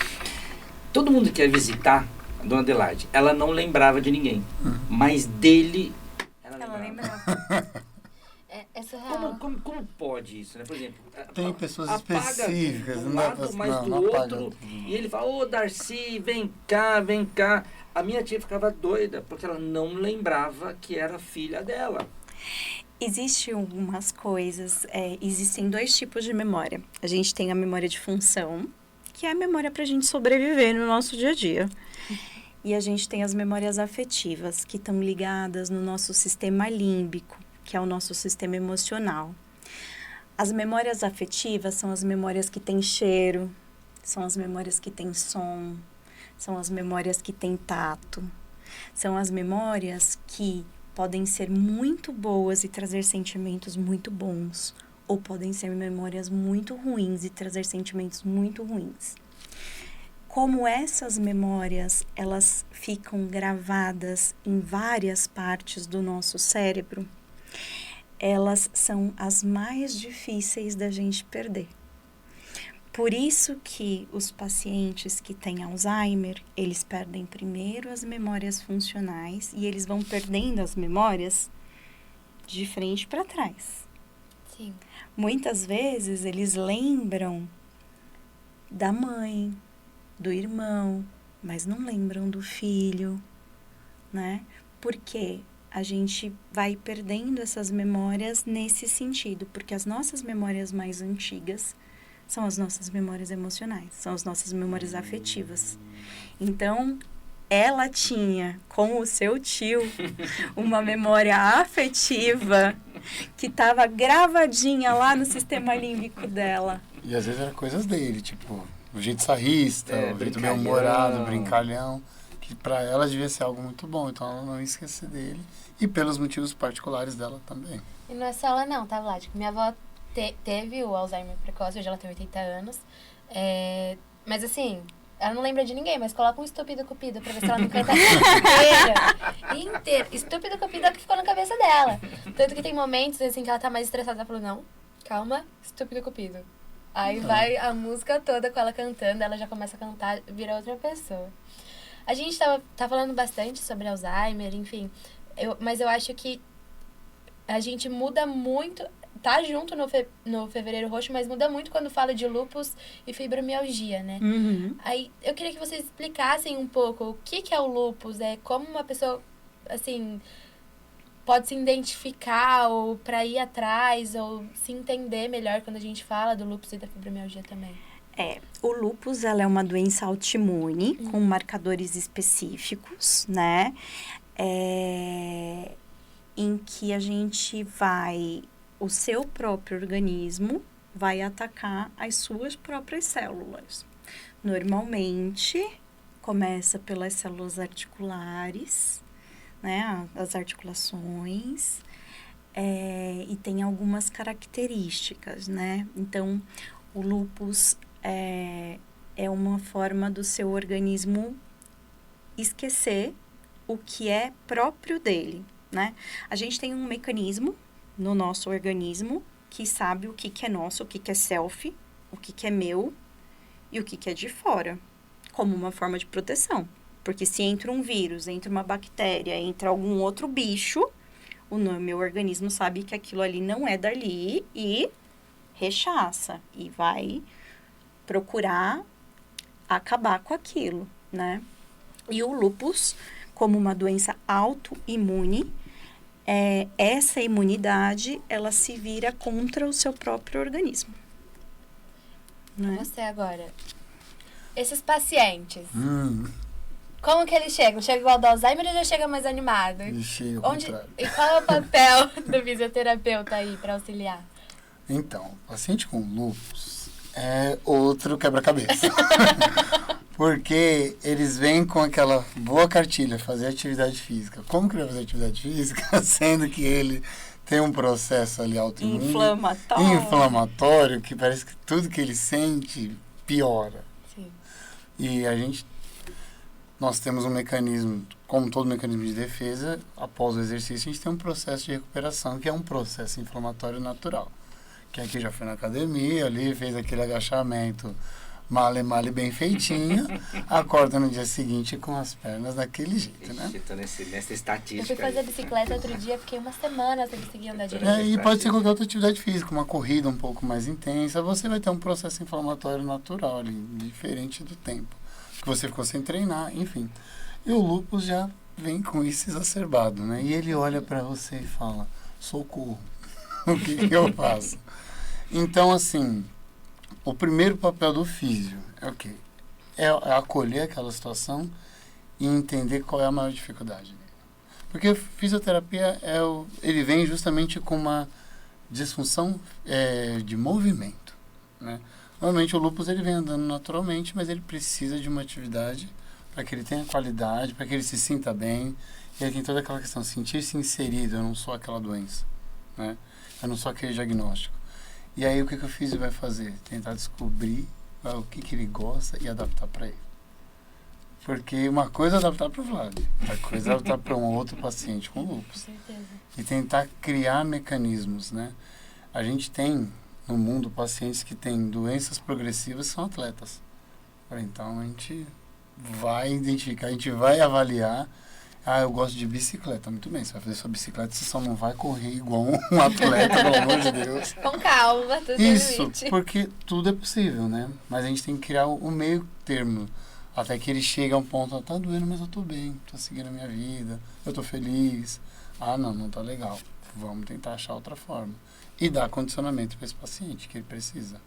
Todo mundo que ia visitar a dona Adelaide, ela não lembrava de ninguém, mas dele ela lembrava. Essa é real. Como pode isso, né? Por exemplo, tem pessoas apaga específicas, do né? lado, mas Não, do não apaga outro, tudo. e ele fala, ô Darcy, vem cá. A minha tia ficava doida, porque ela não lembrava que era filha dela. Existem algumas coisas, existem 2 tipos de memória. A gente tem a memória de função, que é a memória para a gente sobreviver no nosso dia a dia. E a gente tem as memórias afetivas, que estão ligadas no nosso sistema límbico, que é o nosso sistema emocional. As memórias afetivas são as memórias que têm cheiro, são as memórias que têm som, São as memórias que têm tato. São as memórias que podem ser muito boas e trazer sentimentos muito bons, ou podem ser memórias muito ruins e trazer sentimentos muito ruins. Como essas memórias, elas ficam gravadas em várias partes do nosso cérebro, elas são as mais difíceis da gente perder. Por isso que os pacientes que têm Alzheimer, eles perdem primeiro as memórias funcionais e eles vão perdendo as memórias de frente para trás. Sim. Muitas vezes eles lembram da mãe, do irmão, mas não lembram do filho, né? Porque a gente vai perdendo essas memórias nesse sentido, porque as nossas memórias mais antigas são as nossas memórias emocionais, são as nossas memórias afetivas. Então, ela tinha, com o seu tio, uma memória afetiva que estava gravadinha lá no sistema límbico dela. E às vezes eram coisas dele, tipo, o jeito sarrista, o jeito brincalhão. bem-humorado, brincalhão, que pra ela devia ser algo muito bom, então ela não ia esquecer dele. E pelos motivos particulares dela também. E não é só ela não, tá, Vlad? Minha avó teve o Alzheimer precoce, hoje ela tem 80 anos. Mas assim, ela não lembra de ninguém, mas coloca um Estúpido Cupido pra ver se ela não canta inteira. Estúpido Cupido é o que ficou na cabeça dela. Tanto que tem momentos assim que ela tá mais estressada, ela falou, não, calma, Estúpido Cupido. Aí vai a música toda com ela cantando, ela já começa a cantar, vira outra pessoa. A gente tá falando bastante sobre Alzheimer, enfim, mas eu acho que a gente muda muito, tá junto no Fevereiro Roxo, mas muda muito quando fala de lúpus e fibromialgia, né? Uhum. Aí eu queria que vocês explicassem um pouco o que é o lúpus, como uma pessoa, assim, pode se identificar ou para ir atrás ou se entender melhor quando a gente fala do lúpus e da fibromialgia também. O lúpus, ela é uma doença autoimune com marcadores específicos, né? Em que a gente o seu próprio organismo vai atacar as suas próprias células. Normalmente, começa pelas células articulares, né? As articulações, e tem algumas características, né? Então, o lúpus é uma forma do seu organismo esquecer o que é próprio dele, né? A gente tem um mecanismo no nosso organismo que sabe o que é nosso, o que é self, o que é meu e o que é de fora, como uma forma de proteção. Porque se entra um vírus, entra uma bactéria, entra algum outro bicho, o meu organismo sabe que aquilo ali não é dali e rechaça e vai procurar acabar com aquilo, né? E o lúpus, como uma doença autoimune, essa imunidade, ela se vira contra o seu próprio organismo. Né? Você agora, esses pacientes, como que eles chegam? Chega igual do Alzheimer ou já chega mais animado? Chega ao contrário. E qual é o papel do fisioterapeuta aí para auxiliar? Então, o paciente com lúpus é outro quebra-cabeça. Porque eles vêm com aquela boa cartilha, fazer atividade física. Como que ele vai fazer atividade física, sendo que ele tem um processo ali autoimune, inflamatório, que parece que tudo que ele sente piora. Sim. E nós temos um mecanismo, como todo mecanismo de defesa, após o exercício a gente tem um processo de recuperação, que é um processo inflamatório natural. Quem aqui já foi na academia, ali fez aquele agachamento male bem feitinho, acorda no dia seguinte com as pernas daquele jeito, né? Eu tô nessa estatística. Eu fui fazer aí. bicicleta outro dia, fiquei uma semana sem conseguir andar direito. E pode ser qualquer outra atividade física, uma corrida um pouco mais intensa, você vai ter um processo inflamatório natural ali, diferente do tempo, que você ficou sem treinar, enfim. E o lúpus já vem com isso exacerbado, né? E ele olha para você e fala, socorro, o que eu faço? Então, assim, o primeiro papel do físio é o quê? É acolher aquela situação e entender qual é a maior dificuldade dele. Porque a fisioterapia, ele vem justamente com uma disfunção de movimento, né? Normalmente o lúpus ele vem andando naturalmente, mas ele precisa de uma atividade para que ele tenha qualidade, para que ele se sinta bem. E aí tem toda aquela questão, sentir-se inserido, eu não sou aquela doença, né? Eu não sou aquele diagnóstico. E aí o que eu fiz e vai fazer? Tentar descobrir o que ele gosta e adaptar para ele. Porque uma coisa é adaptar para o Vlad, outra coisa é adaptar para um outro paciente com lúpus. Com certeza. E tentar criar mecanismos, né? A gente tem no mundo pacientes que têm doenças progressivas, são atletas. Então a gente vai identificar, a gente vai avaliar. Ah, eu gosto de bicicleta. Muito bem, você vai fazer sua bicicleta, você só não vai correr igual um atleta, pelo amor de Deus. Com calma, tudo Isso, limite. porque tudo é possível, né? Mas a gente tem que criar o meio termo. Até que ele chegue a um ponto, tá doendo, mas eu tô bem, tô seguindo a minha vida, eu tô feliz. Ah, não tá legal. Vamos tentar achar outra forma. E dar condicionamento para esse paciente que ele precisa.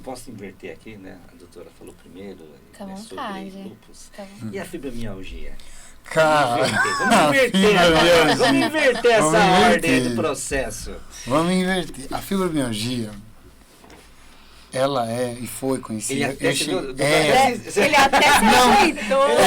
Posso inverter aqui, né? A doutora falou primeiro, Fica à né, vontade. sobre lúpus. Fica à vontade. E a fibromialgia? Cara, Vamos inverter agora. Vamos inverter essa Vamos inverter. ordem do processo. Vamos inverter. A fibromialgia, ela é e foi conhecida. Ele até Ele até se ajeitou. Eu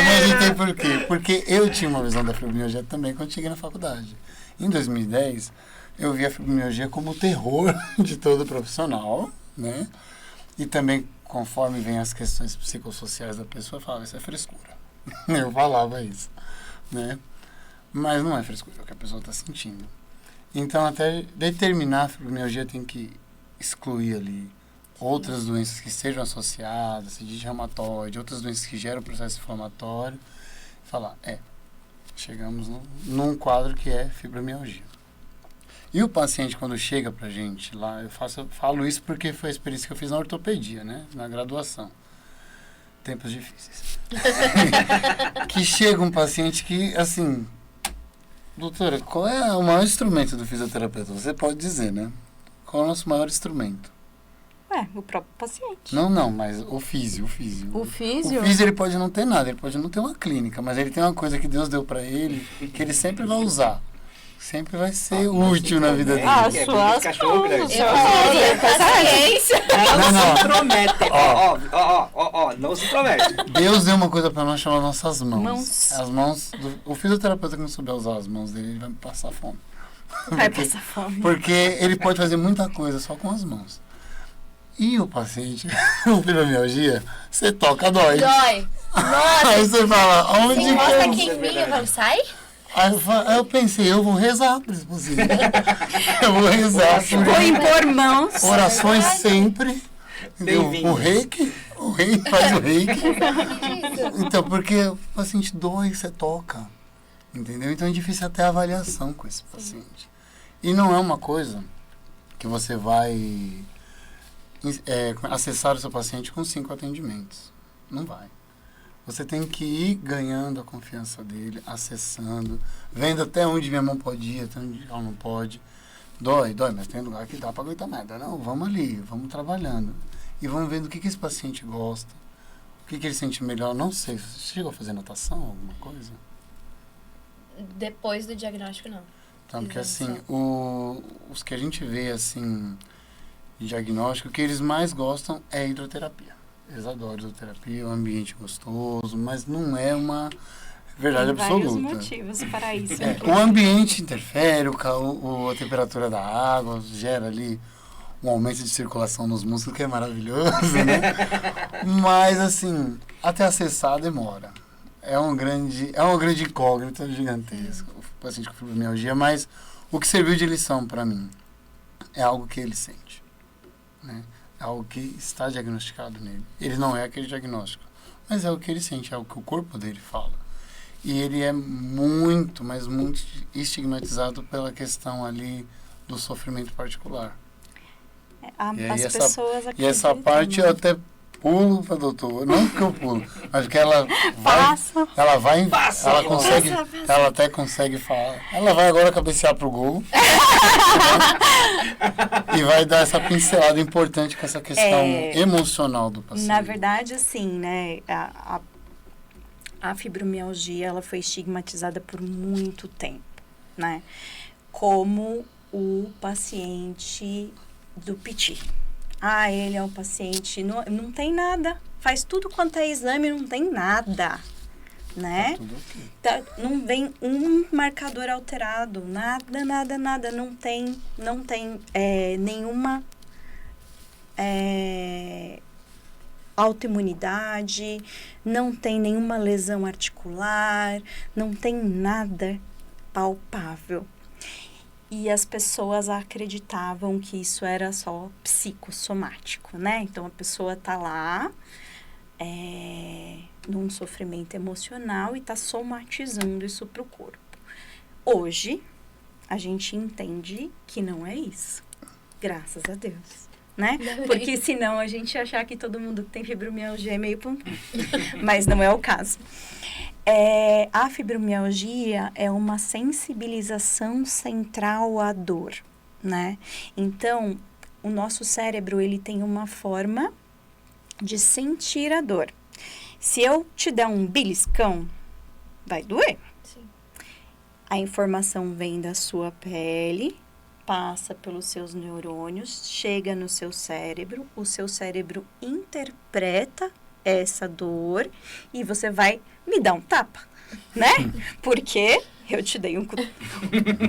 me ajeitei por quê? Porque eu tinha uma visão da fibromialgia também quando cheguei na faculdade. Em 2010, eu vi a fibromialgia como o terror de todo profissional, né? E também, conforme vem as questões psicossociais da pessoa, eu falava, isso é frescura. Eu falava isso, né? Mas não é frescura, é o que a pessoa está sentindo. Então, até determinar a fibromialgia, tem que excluir ali outras doenças que sejam associadas, sedite reumatoide, outras doenças que geram processo inflamatório, falar, chegamos num quadro que é fibromialgia. E o paciente, quando chega pra gente lá, eu falo isso porque foi a experiência que eu fiz na ortopedia, né, na graduação. Tempos difíceis. Que chega um paciente que, assim, doutora, qual é o maior instrumento do fisioterapeuta? Você pode dizer, né? Qual é o nosso maior instrumento? O próprio paciente. Não, mas o físio. O físio? O físio ele pode não ter nada, ele pode não ter uma clínica, mas ele tem uma coisa que Deus deu pra ele, que ele sempre vai usar. Sempre vai ser útil na vida dele. Suas cachorro grande. Paciência. Não se intromete. Não se intromete. Deus deu uma coisa pra nós chamar nossas mãos. Mãos. As mãos. O fisioterapeuta que não souber usar as mãos dele, ele vai passar fome. Vai passar fome. Porque ele pode fazer muita coisa só com as mãos. E o paciente, com fibromialgia, você toca, dói. Dói. Nossa. Aí você fala, aonde Se mostra que aqui em mim, eu falo, sai? Aí eu pensei, eu vou rezar por esse paciente. Eu vou rezar por Vou ele. impor mãos. Orações sempre. Entendeu? Bem-vindos. O rei faz o reiki. Isso. Então, porque o paciente dói, você toca. Entendeu? Então é difícil até a avaliação com esse paciente. E não é uma coisa que você vai acessar o seu paciente com 5 atendimentos. Não vai. Você tem que ir ganhando a confiança dele, acessando, vendo até onde minha mão pode ir, até onde ela não pode. Dói, mas tem lugar que dá para aguentar merda. Não, vamos ali, vamos trabalhando. E vamos vendo o que esse paciente gosta, o que ele sente melhor. Não sei, você chegou a fazer natação, alguma coisa? Depois do diagnóstico, não. Então, porque Exato. assim, os que a gente vê assim, de diagnóstico, o que eles mais gostam é hidroterapia. Eles adoram hidroterapia, é um ambiente gostoso, mas não é uma verdade Tem vários absoluta. motivos para isso. O ambiente interfere, a temperatura da água gera ali um aumento de circulação nos músculos, que é maravilhoso, né? Mas, assim, até acessar demora. É uma grande incógnita gigantesca, o paciente com fibromialgia, mas o que serviu de lição para mim é algo que ele sente, né? É algo que está diagnosticado nele. Ele não é aquele diagnóstico, mas é o que ele sente, é o que o corpo dele fala. E ele é muito, mas muito estigmatizado pela questão ali do sofrimento particular. As pessoas E essa acreditam, parte né? eu até pulo para doutor, não que eu pulo, mas porque ela Passa. ela consegue, Passa. ela até consegue falar. Ela vai agora cabecear pro gol. E vai dar essa pincelada importante com essa questão emocional do paciente. Na verdade, assim, né, a fibromialgia, ela foi estigmatizada por muito tempo, né, como o paciente do piti. Ele é um paciente, não tem nada, faz tudo quanto é exame, não tem nada, né? Tudo ok. Não vem um marcador alterado, nada, não tem nenhuma autoimunidade, não tem nenhuma lesão articular, não tem nada palpável. E as pessoas acreditavam que isso era só psicossomático, né? Então, a pessoa tá lá num sofrimento emocional e tá somatizando isso pro corpo. Hoje, a gente entende que não é isso. Graças a Deus, né? Porque senão a gente ia achar que todo mundo que tem fibromialgia é meio pum. Mas não é o caso. A fibromialgia é uma sensibilização central à dor, né? Então, o nosso cérebro, ele tem uma forma de sentir a dor. Se eu te der um beliscão, vai doer. Sim. A informação vem da sua pele, passa pelos seus neurônios, chega no seu cérebro, o seu cérebro interpreta essa dor e você vai me dar um tapa, né? Porque eu te dei um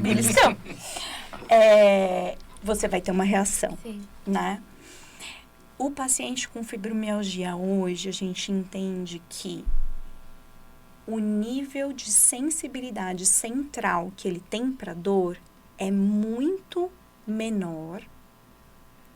beliscão. Você vai ter uma reação, Sim. né? O paciente com fibromialgia hoje, a gente entende que o nível de sensibilidade central que ele tem para dor é muito menor,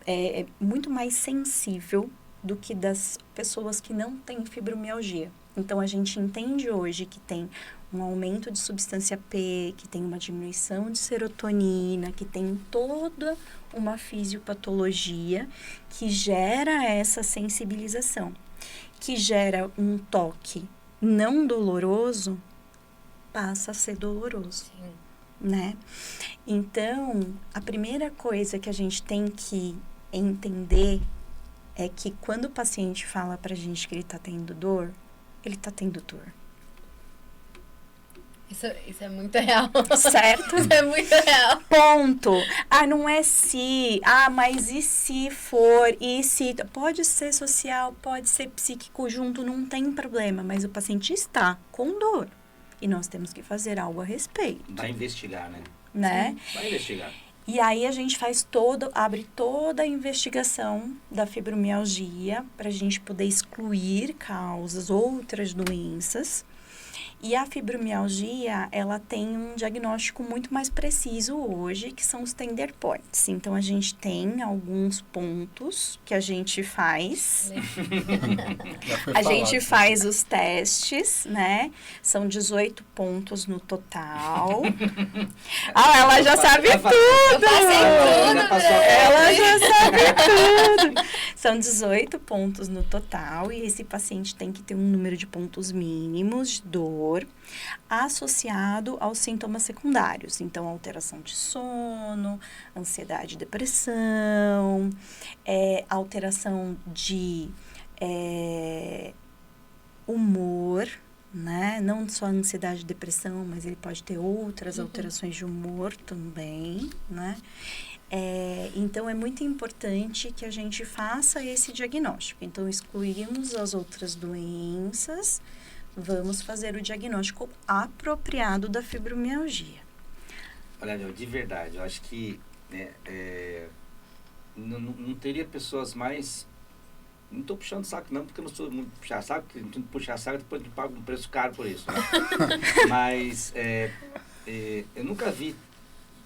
é muito mais sensível do que das pessoas que não têm fibromialgia. Então, a gente entende hoje que tem um aumento de substância P, que tem uma diminuição de serotonina, que tem toda uma fisiopatologia que gera essa sensibilização, que gera um toque não doloroso, passa a ser doloroso. Sim. Né? Então, a primeira coisa que a gente tem que entender é que quando o paciente fala pra gente que ele tá tendo dor, ele tá tendo dor. Isso é muito real. Certo? Isso é muito real. Ponto. Não é se. Mas e se for? E se. Pode ser social, pode ser psíquico junto, não tem problema. Mas o paciente está com dor. E nós temos que fazer algo a respeito. Vai investigar, né? Né? Vai investigar. E aí a gente abre toda a investigação da fibromialgia para a gente poder excluir causas, outras doenças. E a fibromialgia, ela tem um diagnóstico muito mais preciso hoje, que são os tender points. Então, a gente tem alguns pontos que a gente faz. A gente faz os testes, né? São 18 pontos no total. Ela já sabe tudo! Ela já sabe tudo! São 18 pontos no total e esse paciente tem que ter um número de pontos mínimos de dor associado aos sintomas secundários. Então, alteração de sono, ansiedade e depressão, alteração de humor, né? Não só ansiedade e depressão, mas ele pode ter outras alterações de humor também, né? Então, é muito importante que a gente faça esse diagnóstico. Então, excluímos as outras doenças, vamos fazer o diagnóstico apropriado da fibromialgia. Olha, de verdade, eu acho que não teria pessoas mais... Não estou puxando saco não, porque eu não sou muito puxar saco, porque puxar saco depois a gente paga um preço caro por isso, né? Mas eu nunca vi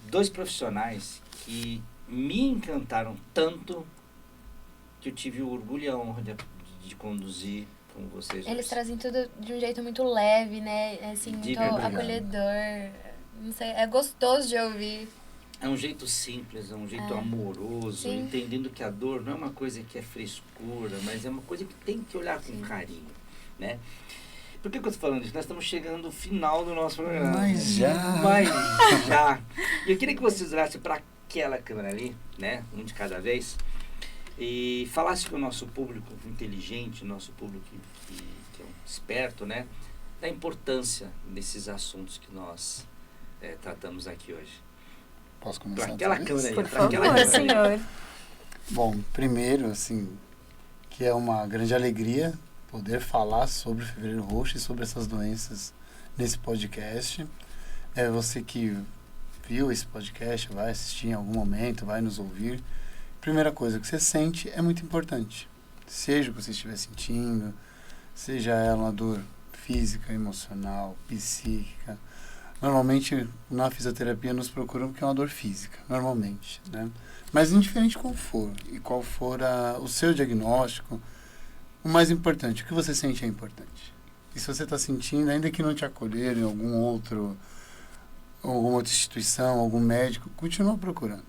dois profissionais que me encantaram tanto que eu tive o orgulho e a honra de conduzir com vocês. Eles trazem tudo de um jeito muito leve, né? Assim, De muito verdade. acolhedor. Não sei, é gostoso de ouvir. É um jeito simples, é um jeito amoroso, Sim. entendendo que a dor não é uma coisa que é frescura, mas é uma coisa que tem que olhar com carinho, né? Por que eu estou falando isso? Nós estamos chegando ao final do nosso programa. Mas já. E eu queria que vocês olhassem para aquela câmera ali, né? Um de cada vez. E falasse com o nosso público inteligente, nosso público que é um esperto, né? Da importância desses assuntos que nós tratamos aqui hoje. Posso começar? Para aquela talvez? câmera aí. Por pra aquela favor, câmera aí. senhor. Bom, primeiro, assim, que é uma grande alegria poder falar sobre o Fevereiro Roxo e sobre essas doenças nesse podcast. Você que viu esse podcast, vai assistir em algum momento, vai nos ouvir. Primeira coisa que você sente é muito importante. Seja o que você estiver sentindo, seja ela uma dor física, emocional, psíquica. Normalmente, na fisioterapia, nos procuram porque é uma dor física, normalmente, né? Mas indiferente qual for, e qual for o seu diagnóstico, o mais importante, o que você sente é importante. E se você está sentindo, ainda que não te acolherem em alguma outra instituição, algum médico, continua procurando.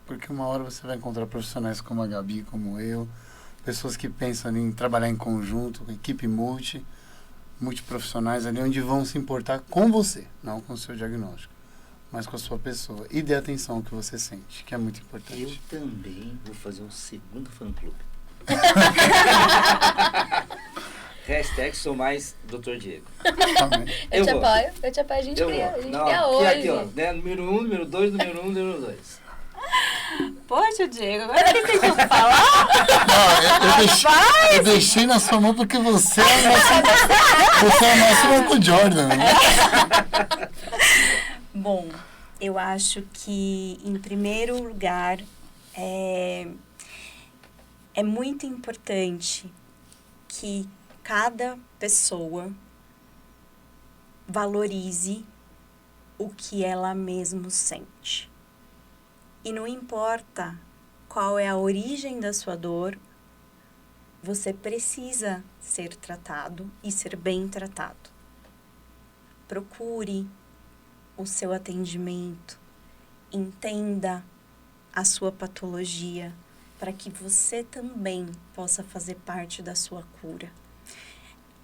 Porque uma hora você vai encontrar profissionais como a Gabi, como eu, pessoas que pensam em trabalhar em conjunto, equipe multiprofissionais ali, onde vão se importar com você, não com o seu diagnóstico, mas com a sua pessoa. E dê atenção ao que você sente, que é muito importante. Eu também vou fazer um segundo fã-clube. Hashtag sou mais Dr. Diego. Eu te apoio, a gente cria hoje. Aqui, ó, né? Número 1, número 2, número 1, número 2. Poxa, Diego, agora que tem que falar? Não, eu deixei na sua mão porque você é o nosso Michael Jordan, né? Bom, eu acho que, em primeiro lugar, é muito importante que cada pessoa valorize o que ela mesma sente. E não importa qual é a origem da sua dor, você precisa ser tratado e ser bem tratado. Procure o seu atendimento, entenda a sua patologia, para que você também possa fazer parte da sua cura.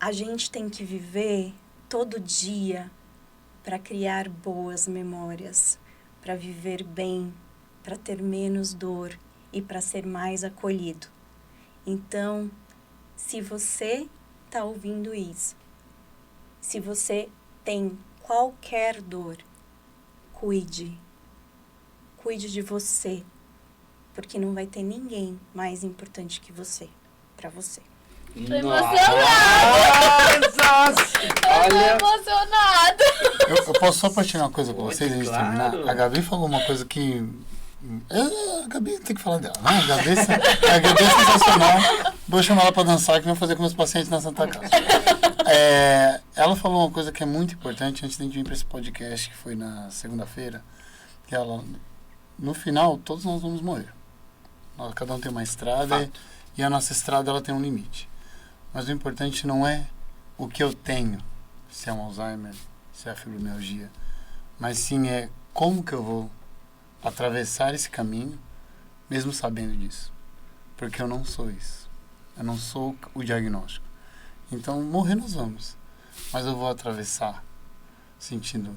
A gente tem que viver todo dia para criar boas memórias, para viver bem, para ter menos dor e para ser mais acolhido. Então, se você está ouvindo isso, se você tem qualquer dor, cuide de você, porque não vai ter ninguém mais importante que você, para você. Tô emocionada! Olha, Tô emocionada! Eu posso só partilhar uma coisa com vocês antes de claro. terminar? A Gabi falou uma coisa que... A Gabi tem que falar dela, né? A Gabi é sensacional. Vou chamar ela para dançar, que eu vou fazer com meus pacientes na Santa Casa. Ela falou uma coisa que é muito importante antes de a gente vir para esse podcast, que foi na segunda-feira, que ela, no final, todos nós vamos morrer. Cada um tem uma estrada e a nossa estrada ela tem um limite. Mas o importante não é o que eu tenho, se é um Alzheimer, se é a fibromialgia, mas sim é como que eu vou atravessar esse caminho, mesmo sabendo disso. Porque eu não sou isso. Eu não sou o diagnóstico. Então, morrer nós vamos. Mas eu vou atravessar sentindo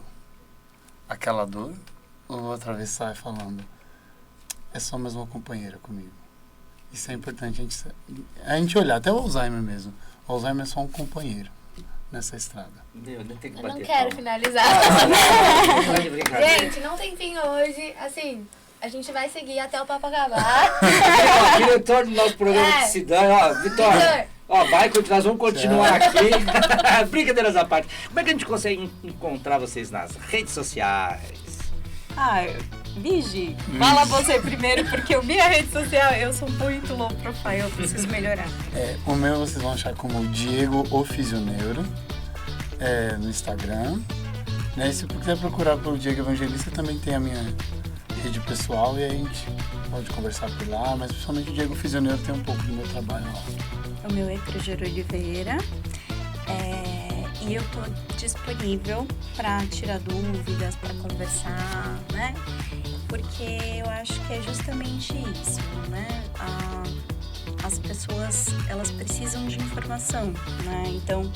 aquela dor, ou vou atravessar falando, é só mais uma companheira comigo. Isso é importante a gente olhar, até o Alzheimer mesmo. O Alzheimer é só um companheiro nessa estrada. Eu não quero finalizar. Gente, não tem fim hoje. Assim, a gente vai seguir até o papo acabar. Diretor do nosso programa de Cidade, ó, Vitória. Ó, nós vamos continuar aqui. Brincadeiras à parte. Como é que a gente consegue encontrar vocês nas redes sociais? Vigi, fala você primeiro, porque minha rede social, eu sou muito low profile, eu preciso melhorar. O meu vocês vão achar como Diego o Fisioneuro, no Instagram. Né? E se quiser procurar pelo Diego Evangelista, também tem a minha rede pessoal e aí a gente pode conversar por lá, mas principalmente o Diego Fisioneiro tem um pouco do meu trabalho lá. O meu é Cruzeiro Oliveira. E eu tô disponível para tirar dúvidas, para conversar, né? Porque eu acho que é justamente isso, né? As pessoas, elas precisam de informação, né? Então,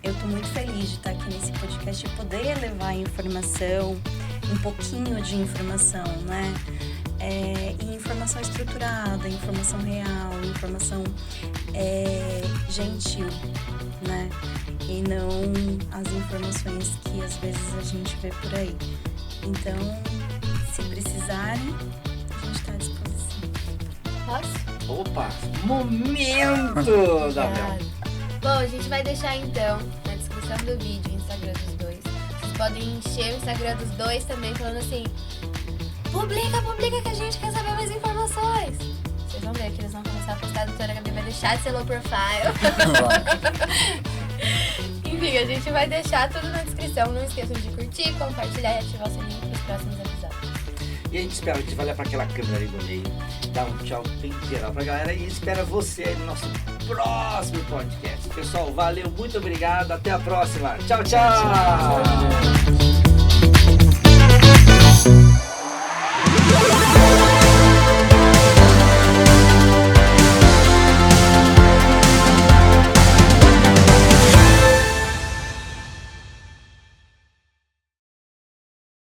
eu tô muito feliz de estar aqui nesse podcast e poder levar informação, um pouquinho de informação, né? E informação estruturada, informação real, informação gentil, né? E não as informações que às vezes a gente vê por aí. Então, se precisarem, a gente está à disposição. Posso? Opa, momento da Mel. Bom, a gente vai deixar então na descrição do vídeo o Instagram dos dois. Vocês podem encher o Instagram dos dois também falando assim: publica que a gente quer saber mais informações. Vocês vão ver que eles vão começar a postar, a doutora Gabi vai deixar de ser low profile. Enfim, a gente vai deixar tudo na descrição. Não esqueçam de curtir, compartilhar e ativar o sininho para os próximos episódios. E a gente espera, a gente vai olhar para aquela câmera ali do meio, dar um tchau bem geral pra galera e espera você aí no nosso próximo podcast. Pessoal, valeu, muito obrigado, até a próxima. Tchau, tchau.